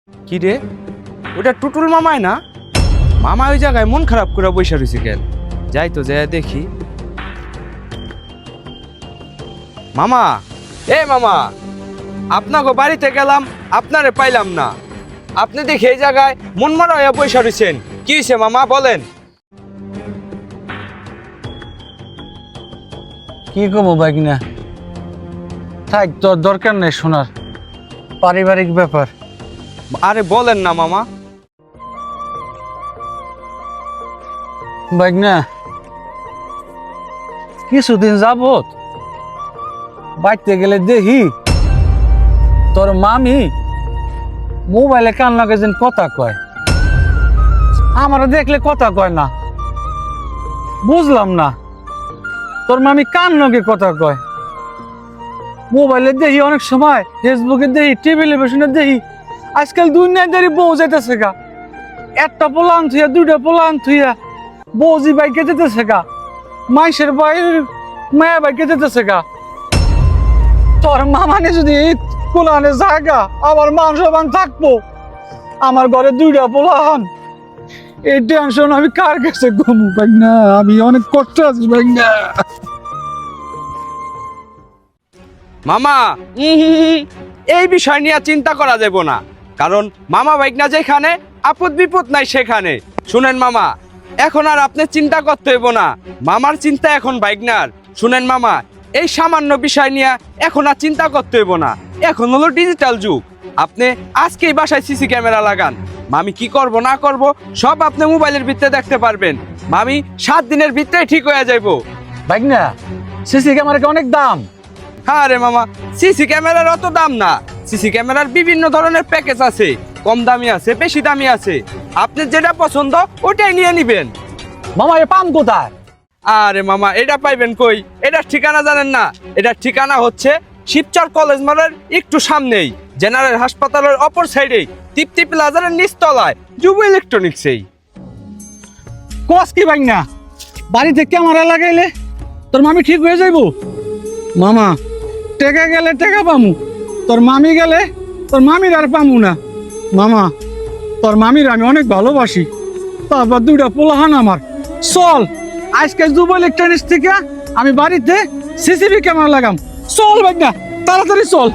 কি রে, ওটা টুটুল মামাই না? মামা ওই জায়গায় মন খারাপ করে বসে রয়েছে কেন? যাই তো যাই দেখি। মামা, এ মামা, আপনাকে বাড়িতে গেলাম, আপনারে পাইলাম না। আপনি দেখি এই জায়গায় মন মারা হয়ে বসে রয়েছেন, কি হয়েছে মামা বলেন? কি করবো ভাগিনা, থাক, তোর দরকার নেই শোনার, পারিবারিক ব্যাপার। আরে বলেন না মামা। ভাগনা, কিছুদিন যাবত বাইতে গেলে দেখি তোর মামি মোবাইলে কান লাগে যেন কথা কয়, আমার দেখলে কথা কয় না। বুঝলাম না তোর মামি কান লগে কথা কয়। মোবাইলে দেখি অনেক সময়, ফেসবুকে দেখি, টেলিভিশনে দেখি, আজকাল দুনিয়াদারি বউ যাইতেছে গা, একটা পোলান থুইয়া দুইটা পোলান থুইয়া বউজি বাইকে যেতেছে গা, মাইসের বাইর মায়া বাইকে যেতেছে গা। তোর মামানে যদি কোলানে জায়গা আমার মান সম্মান থাকবো, আমার ঘরে দুইটা পোলান, এই টেনশন আমি কার কাছে ঘুমু পাই না, আমি অনেক কষ্ট আছি ভাই না। মামা, এই বিষয় নিয়ে চিন্তা করা যাব না, কারণ মামা ভাইগনা যেখানে, আপদ বিপদ নাই সেখানে। শুনেন মামা, এখন আর আপনি চিন্তা করতে হইব না, মামার চিন্তা এখন ভাইগনার। শুনেন মামা, এই সামান্য বিষয় নিয়ে এখন আর চিন্তা করতে হইব না, এখন হলো ডিজিটাল যুগ। আপনি আজকেই বাসায় সিসি ক্যামেরা লাগান, মামি কি করব না করব সব আপনি মোবাইলের ভিতরে দেখতে পারবেন। মামি 7 দিনের ভিতরে ঠিক হয়ে যাইব। ভাই না, সিসি ক্যামেরা অনেক দাম। হ্যাঁ রে মামা, সিসি ক্যামেরার অত দাম না। সিসি ক্যামেরার বিভিন্ন ধরনের প্যাকেজ আছে, কম দামি আছে, বেশি দামি আছে। আপনি যেটা পছন্দ ওটাই নিয়ে নিবেন। মামা এ পাম কোথায়? আরে মামা, এটা পাইবেন কই? এটার ঠিকানা জানেন না? এটার ঠিকানা হচ্ছে শিবচর কলেজ মোড়ের একটু সামনেই, জেনারেল হাসপাতালের অপর সাইডেই, তৃপ্তি প্লাজার নিচতলায়, যুব ইলেকট্রনিক্সেই। কস কি ভাই না, বাড়িতে ক্যামেরা লাগাইলে তোর মামি ঠিক হয়ে যাইব? মামা, টেকা গেলে টেকা পামু, তোর মামি গেলে তোর মামির আর পামু না। মামা, তোর মামির আমি অনেক ভালোবাসি, তারপর দুইটা পোলাহান আমার। চল আজকে যুব ইলেকট্রনিক্স থেকে আমি বাড়িতে সিসিটিভি ক্যামেরা লাগাম। চল ভাই না, তাড়াতাড়ি চল।